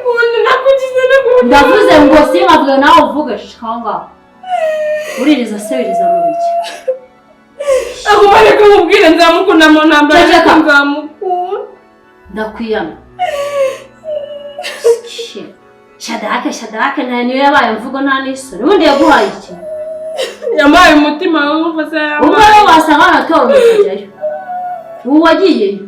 ubundi nakugize ndavuze ngo sinkavuga nawe uvuge shikanga uririza se wiriza mu biki aho bareka mubwire nzamukunda mu ntambara nzamukunda ndakwiyama Shadarake nta niyo yabaye mvugo nta n'isoni ubundi yaguhaye iki yampaye umutima wumva se yampaye ubwo rero wasanga natora umukajyayo ubu wagiyeyo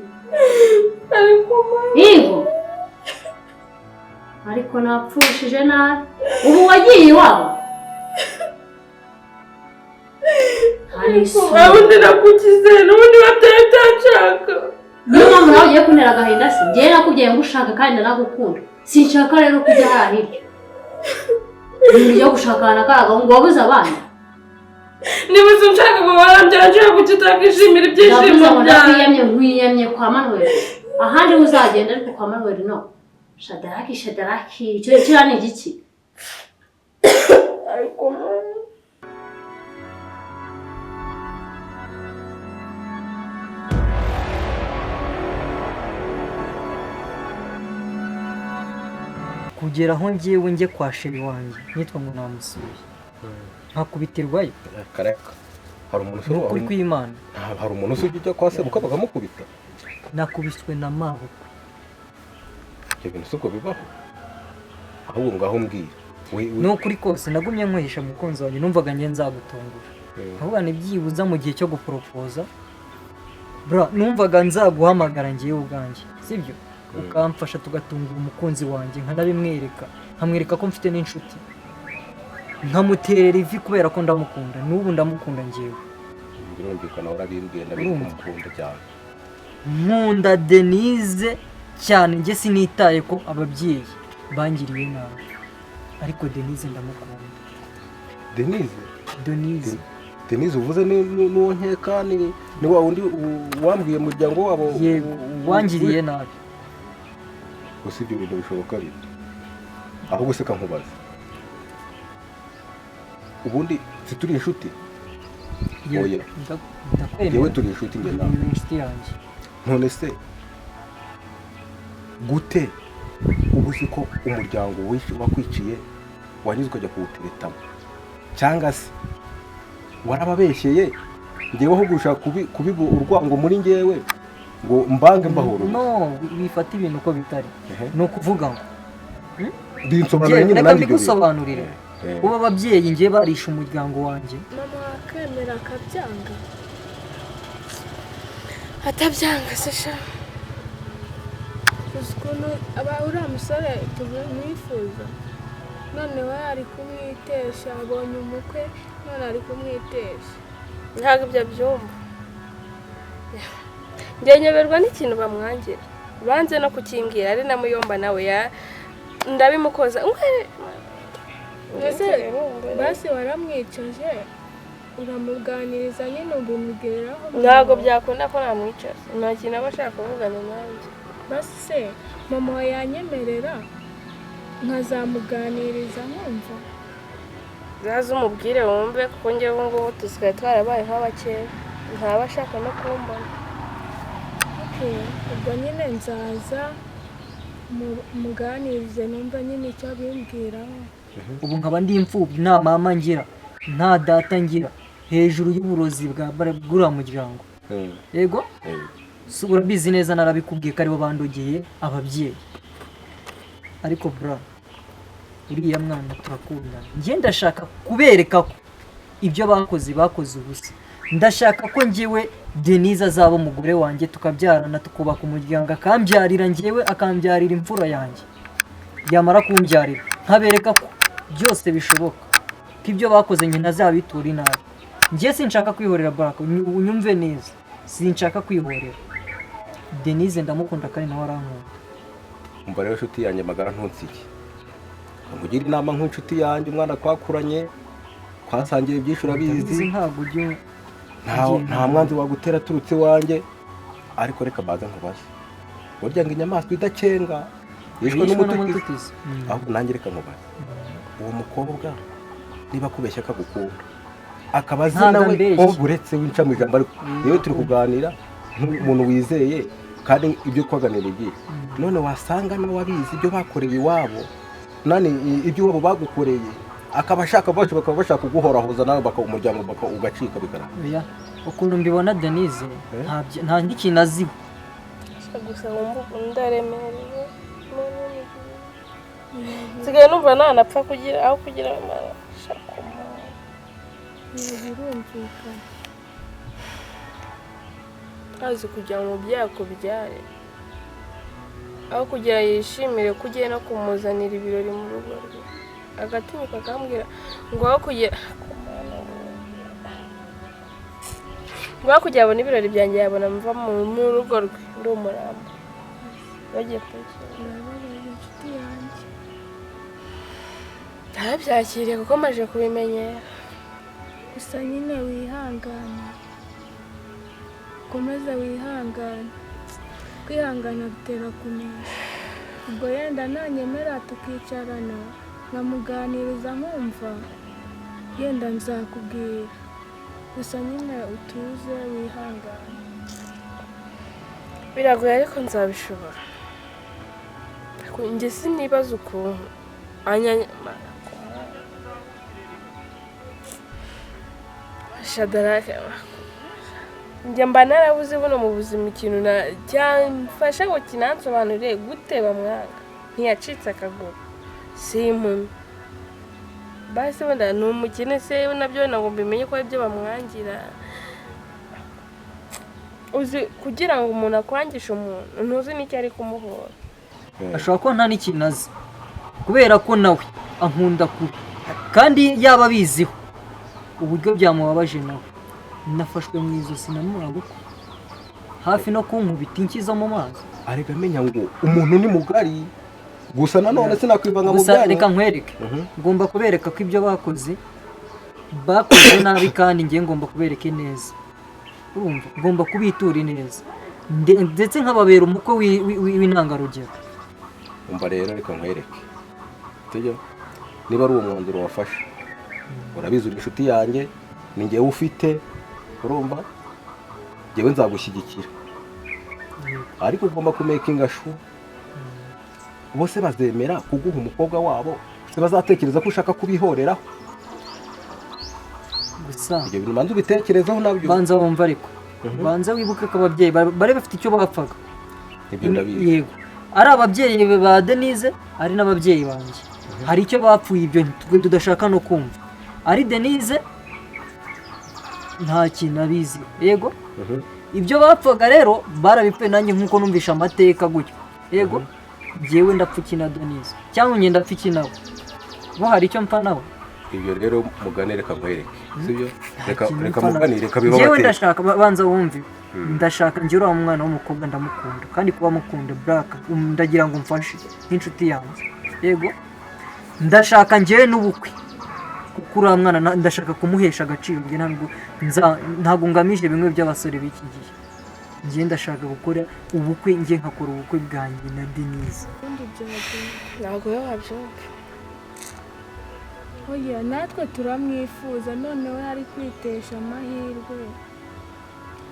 ariko napfushije nabi ubu wagiye iwabo ubundi nakugize n'ubundi bateye utanshaka niyo mpamvu nawe ugiye kuntera agahinda se njyewe nakubwiye ngo ushaka kandi nagukunda sinshaka rero kujya hariya hirya ibintu byo gushakana karaga ngo wabuze abana niba sinshaka ngo warambyara kuki utakishimira ibyishimo byawe wiyemye kwa Manuel ahandi uzagenda ariko kwa Manuel no Shadaraki icyo kira ni igiki ariko kugera aho ngiyewe njye kwa sheri wanjye nitwa ngo namusuye nkakubitirwayo kareka hari umuntu usura kuri kw'Imana hari umuntu usura ujya kwa sebuka bakamukubita nakubiswe na mabukwe ibyo bintu siko bibaho ahubwo ngaho mbwira ni ukuri kose nagumye nkwihisha mukunzi wanjye numvaga njye nzagutungura ahubwo nibyibuza mu gihe cyo guporopoza bra numvaga nzaguhamagara ngiyewe ubwanjye sibyo ukamfasha tugatungura umukunzi wanjye nkanabimwereka nkamwereka ko mfite n'inshuti nkamuterera ivi kubera ko ndamukunda n'ubu ndamukunda ngewe birumvikana warabimbwiye ndabikunda cyane nkunda Denise cyane njye sinitaye ko ababyeyi bangiriye nabi ariko Denise ndamukunda Denise uvuze n'uwo nkeka ni wa wundi wambwiye umuryango wabo wangiriye nabi gusa ibyo bintu bishoboka rito ahubwo se kankubaza ubundi turi inshuti oya yewe turi inshuti njye nawe none se gute ubu uzi ko umuryango wakwiciye wanyuze ukajya kuwuteretamo cyangwa se warababeshyeye ngewe aho gushaka kubiba urwango muri ngewe ngo mbange mbahoro no bifata ibintu uko bitari ni ukuvuga ngo binsobanurira nyine nanjye bigusobanurira ubu ababyeyi ngiye barisha umuryango wanjye mama akemera akabyanga atabyanga se sha ukuntu uriya musore tumwifuza none we ari kumwitesha abonye umukwe none ari kumwitesha ntabwo ibyo byumva ngenyeberwa n'ikintu bamwangira banze no kukimbwira ari na Muyomba nawe ndabimukoza basi waramwicaje uramuganiriza nyine ubimugeraho ntabwo byakunda ko namwicaza nta kintu aba ashaka kuvugana nanjye basi se mama we yanyemerera nkazamuganiriza nkumva zaze umubwire wumve kuko njyewe ubu ngubu dusigaye twarabaye nk'abakera ntaba ashaka no kumbona ubwo nyine nzaza muganirize numva nyine icyo abimbwiraho ubu nkaba ndi imfubyi nta mama ngira nta data ngira hejuru y'uburozi bw'uriya muryango yego urabizi neza narabikubwiye ko aribo bandogeye ababyeyi ariko bra uriya mwana turakundana njye ndashaka kubereka ko ibyo bakoze ubusa ndashaka ko njyewe Denise azaba umugore wanjye tukabyarana tukubaka umuryango akambyarira njyewe akambyarira imfura yanjye yamara kumbyarira nkabereka ko byose bishoboka ko ibyo bakoze njye ntazabitura inabi njye sinshaka kwihorera Baraka unyumve neza sinshaka kwihorera Denise ndamukunda kandi nawe arankunda umva rero inshuti yanjye magara ntunsige nkugira inama nk'inshuti yanjye umwana twakuranye twasangiye byinshi urabizi ntabwo ujye nta mwanzi wagutera aturutse iwanjye ariko reka baze nkubaze burya ngo inyamaswa idakenga yishwe n'umututizi ahubwo nanjye reka nkubaze uwo mukobwa niba akubeshya akagukunda akaba azi nawe uretse winca mu ijambo ariko yewe turi kuganira nk'umuntu wizeye kandi ibyo twaganira igihe none wasanga nawe abizi ibyo bakoreye iwabo nani ibyo iwabo bagukoreye akaba ashaka bakaba bashaka kuguhorahoza nawe umuryango ugacika bigaragara. Ukuntu mbibona Denise nta n'ikintu aziho gusa ndaremerewe nsigaye numva nanapfa kugira aho kugira amashaka birumvikana azi kugira ngo umubyeyi akubyare aho kugira yishimire ko ugiye no kumuzanira ibirori mu rugo rwe agatinyuka akambwira ngo aho kugira abona ibirori byanjye yabona mva mu rugo rwe ndi umurambo bagiye kunsura inshuti yanjye ntabyakiriye kuko maze kubimenyera gusa nyine wihangane komeza wihangane kwihangana bitera kunesha ubwo yenda nanyemera tukicarana nkamuganiriza nkumva yenda nzakubwira gusa nyine utuze wihangane biragoye ariko nzabishobora njye sinibaza ukuntu Shadarake njye mba narabuze buno mu buzima ikintu cyamfasha ngo kinansobanurire gute bamwanga ntiyacitse akaguru si impumyi basi wenda ni umukene se nabyo ntabwo mbimenye ko ibyo bamwangira uzi kugira ngo umuntu akwangishe umuntu ntuzi n'icyo ari kumuhora ashobora kuba nta n'ikintu azi kubera ko nawe ankunda kubi kandi yaba abiziho uburyo byamubabaje nawe nafashwe mu ijosi na murabuko hafi no kunkubita inkiza mu mazi arega menya ngo umuntu ni mugari gusa nanone sinakwivanga mu byanyu gusa reka nkwereke ngomba kubereka ko ibyo bakoze nabi kandi ngiye ngomba kubereke neza urumva ngomba kubitura neza ndetse nkababera umukwe w'intangarugero umva rero reka nkwereke tujya niba ari uwo mwanzuro wafashe urabizi uri inshuti yanjye ni njyewe ufite urumva njyewe nzagushyigikira ariko ugomba kumekinga shu bose bazemera kuguha umukobwa wabo se bazatekereza ko ushaka kubihoreraho gusa ibyo bintu manzi ubitekerezaho nabyo banza wumva ariko banza wibuke ko ababyeyi bari bafite icyo bapfaga ibyo ndabizi yego ari ababyeyi ba Denise ari n'ababyeyi banjye hari icyo bapfuye ibyo tudashaka no kumva ari Denise nta kintu abizi yego ibyo bapfaga rero barabipfuye nanjye nk'uko numvisha amateka gutyo yego njyewe ndapfuki na Denise cyangwa njye ndapfuki nawe bo hari icyo mpfa nawe ibyo rero muganire kamwereke sibyo reka muganire reka biba njyewe ndashaka banza wumve ndashaka njye uriya mwana w'umukobwa ndamukunda kandi kuba mukunda Black ndagira ngo mfashe nk'inshuti yanjye yego ndashaka njyewe n'ubukwe kuko uriya mwana ndashaka kumuhesha agaciro njye ntabwo ngamije bimwe by'abasore b'iki gihe njye ndashaka gukora ubukwe njye nkakora ubukwe bwanjye na Denise ntabwo we wabyumva oya natwe turamwifuza none we ari kwitesha amahirwe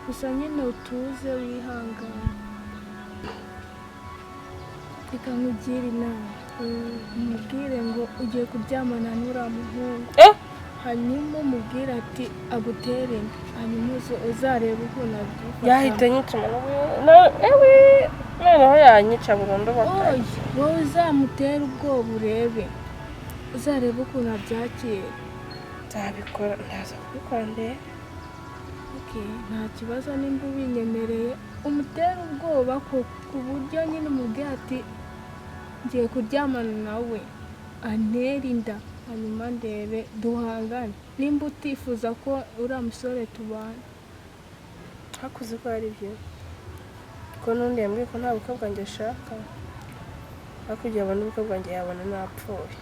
gusa nyine utuze wihangane reka nkugire inama umubwire ngo ugiye kuryamana n'uriya muhungu hanyuma umubwire ati agutere inda hanyuma uzarebe ukuntu abyifata yahita anyica noneho yanyica burundu wowe uzamutera ubwoba urebe uzarebe ukuntu abyakira nzabikora ndaza kubikora ndebe nta kibazo nimba ubinyemereye umutera ubwoba ku buryo nyine umubwira ati ngiye kuryamana nawe antera inda hanyuma ndebe duhangane nimba utifuza ko uriya musore tubana hakuze ko ari byo ko n'undi yambwiye ko nta bukwe bwanjye ashaka hakurya yabona ubukwe bwanjye yabona napfuye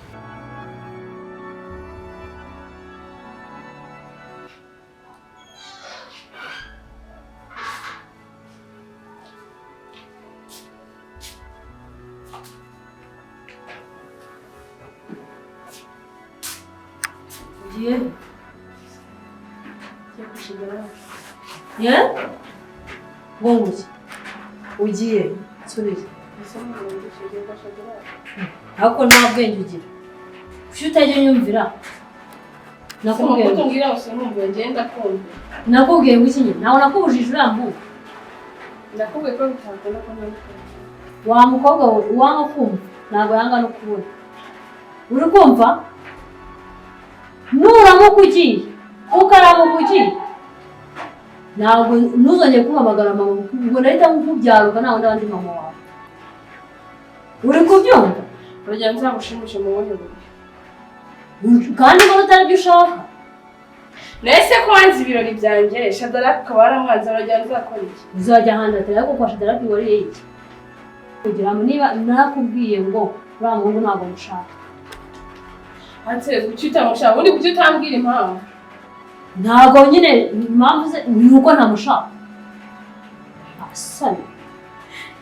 Ye? Bongozi. ugiye nsubize ariko nta bwenge ugira kuki utajya unyumvira nakubwiye nakubwiye ngo iki nyine nawe nakubujije urambuka ndakubwiye ko bitakunda ko nabikora wa mukobwa we uwanga kumva ntabwo yanga no kubona uri kumva nuramuka ugiye ukaramuka ugiye ntabwo ntuzongere kumpamagara mama ubwo nahita nkubyaruka nta wundi wandi mama wawe uri kubyumva urugero nzagushimishe mu buhe buryo kandi mbona utari byo ushaka nese ko wanze ibirori byanjye Shadaraki ukaba waramwanze urugero nzakora iki uzajya ahandi atari ariko kwa Shadaraki wariye iki kugira ngo niba narakubwiye ngo uriya muhungu ntabwo mushaka ate kuki utamushaka ubundi kuki utambwira impamvu ntabwo nyine impamvu ze ni uko ntamushaka asana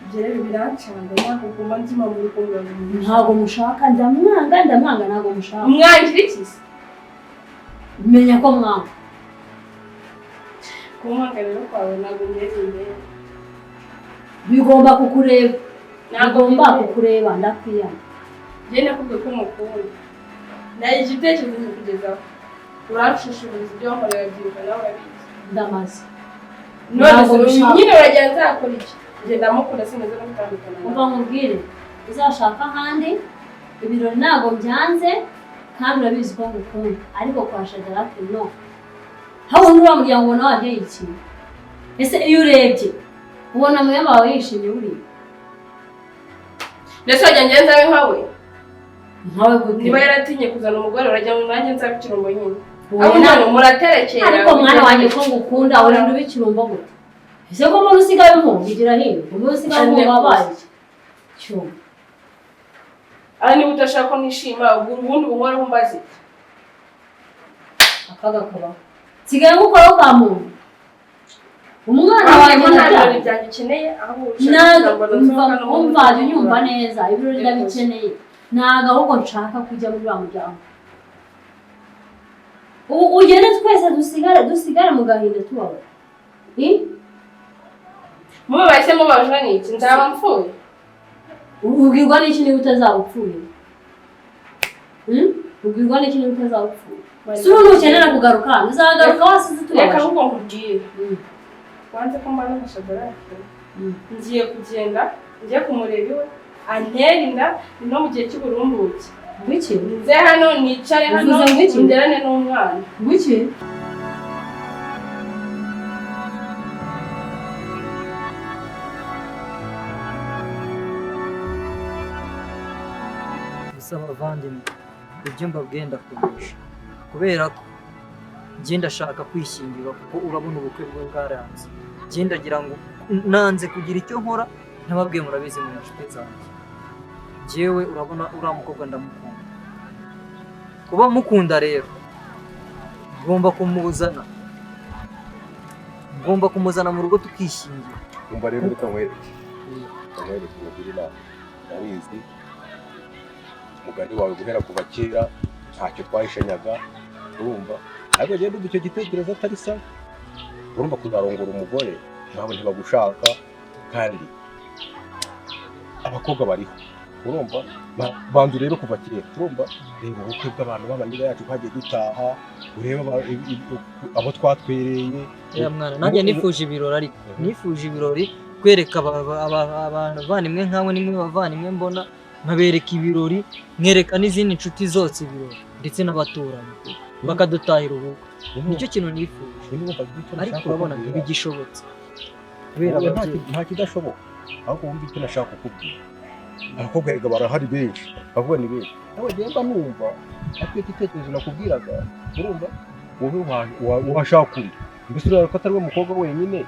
ibyo rero birancanga ntabwo uguma nzima muri kumwe ntabwo mushaka ndamwanga ntabwo mushaka umwangira iki se menya ko mwanga kumwanga rero kwawe ntabwo ngeze imbere bigomba kukureba bigomba kukureba ndakwiyana njye nakubwiye ko mukunda nayo igitekerezo kikugezaho uranshushuriza ibyo wakorera byibuka nawe urabizi ndamaze none nyine uragenda nzakora iki njye ndamukunda sineze no gutandukana umva nkubwire uzashaka ahandi ibirori ntabwo byanze kandi urabizi ko ngukunda ariko kwa Shadaraki no habona uriya muryango ubona wagiye ikintu ese iyo urebye ubona muya wawe yishimye buriya ndetse wajya ngenza we nkawe gute niba yaratinye kuzana umugore urajya mu nanjye nzaba ikirumbo nyine abo muraterekera ariko mwana wanjye ko ngukunda urinda uba ikirumbo gute ese ko umuntu usigaye umwumvigira hino umuntu usigaye umwumva wabaye cyumva aha niba udashaka ko nishima ubundi bunkoraho mbaze akaga kabaho nsigaye ngukoraho ka muntu umwana wanjye nta birori byanjye ukeneye aho umva unyumva neza ibirori ndabikeneye ntabwo ahubwo nshaka kujya muri uriya muryango ugende twese dusigare mu gahinda tubabaye mube bahise mubajwe n'iki nzaba mpfuye ubwirwa n'iki niba utazaba upfuye ubwirwa n'iki niba utazaba upfuye si ubu nukenera kugaruka uzagaruka wasize tubabaje reka ahubwo nkubwire wanze ko mbana na Shadaraki ngiye kugenda njye kumureba iwe antera inda ni no mu gihe cy'uburumbuke Biki? nze hano nicare hano nderane n'umwana Biki? gusa abavandimwe ibyo mbabwiye ndakomeje kubera ko njye ndashaka kwishyingira kuko urabona ubukwe bwe bwaranze njye ndagira ngo nanze kugira icyo nkora ntababwiye murabizi mu nshuti zanjye njyewe urabona uriya mukobwa ndamukunda kuba mukunda rero ngomba kumuzana mu rugo tukishingira umva rero reka nkwereke umugira inama ndabizi umugani wawe guhera kuva kera ntacyo twahishanyaga urumva ariko rero icyo gitekerezo atari sawa urumva kuzarongora umugore ntabwo ntibagushaka kandi abakobwa bariho urumva bandu rero kuva kera urumva reba ubukwe bw'abantu b'amanira yacu twagiye dutaha ureba abo twatwereye mwana nanjye nifuje ibirori ariko nifuje ibirori kwereka abavandimwe nkawe nimwe bavandimwe mbona nkabereka ibirori nkereka n'izindi nshuti zose ibirori ndetse n'abaturanyi bakadutahira ubukwe nicyo kintu nifuje ariko urabona ntibigishobotse kubera nta kidashoboka ahubwo wumva icyo nashaka kukubwira abakobwa rega barahari benshi bavuga ni benshi nawe genda numva ariko igitekerezo nakubwiraga urumva wowe washaka undi mbese urabona ko atari we mukobwa wenyine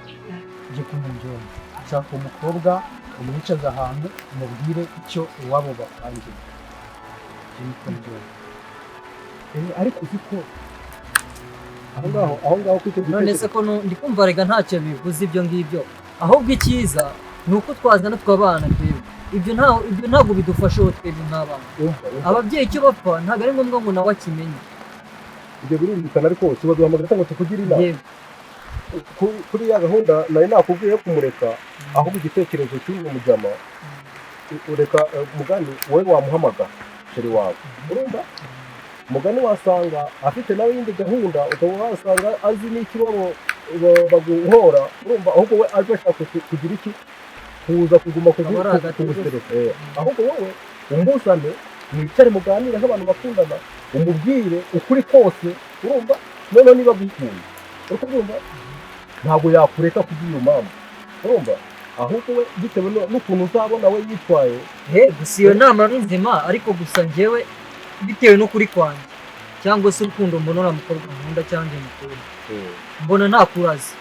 ujye kumujyana ushaka umukobwa umwicaza ahantu umubwire icyo iwabo bapangiye ariko uzi ko aho ngaho kwita none se ko ndi kumva rega ntacyo bivuze ibyo ngibyo ahubwo icyiza ni uko twazana twabana twebwe ibyo ntabwo bidufasha uwo twebwe nk'abana ababyeyi icyo bapfa ntabwo ari ngombwa ngo nawe akimenye ibyo birumvikana ariko tubaduhamagara cyangwa tukugire inama kuri ya gahunda nari nakubwiye yo kumureka, ahubwo igitekerezo cy'uyu mujama ureka mugani wowe wamuhamagara sheri wawe, urumva mugani wasanga afite nawe yindi gahunda, ukaba wasanga azi n'ikibazo baguhora, urumva ahubwo we aje ashaka kugira iki, kuza kuguma kugusereka, ahubwo wowe umbusane mwicare muganire nk'abantu bakundana, umubwire ukuri kose, urumva noneho niba bikunda uriko urumva ntabwo yakureka kubw'iyo mpamvu, urumva ahubwo we bitewe n'ukuntu uzabona we yitwaye. Gusa iyo nama ni nzima, ariko gusa njyewe bitewe n'ukuri kwanjye cyangwa se urukundo mbona uriya mukobwa nkunda cyangwa mukunda, mbona ntakurazi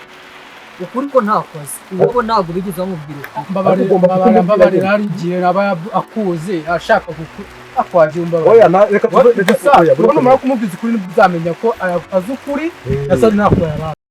ukuri ko ntakwazi, ubwo ntabwo bigeze bamubwira ukuri. Mbabarira, hari igihe aba akuze ashaka akwaje Oya reka numara kumubwiza ukuri uzamenya ko azi ukuri asa nako yari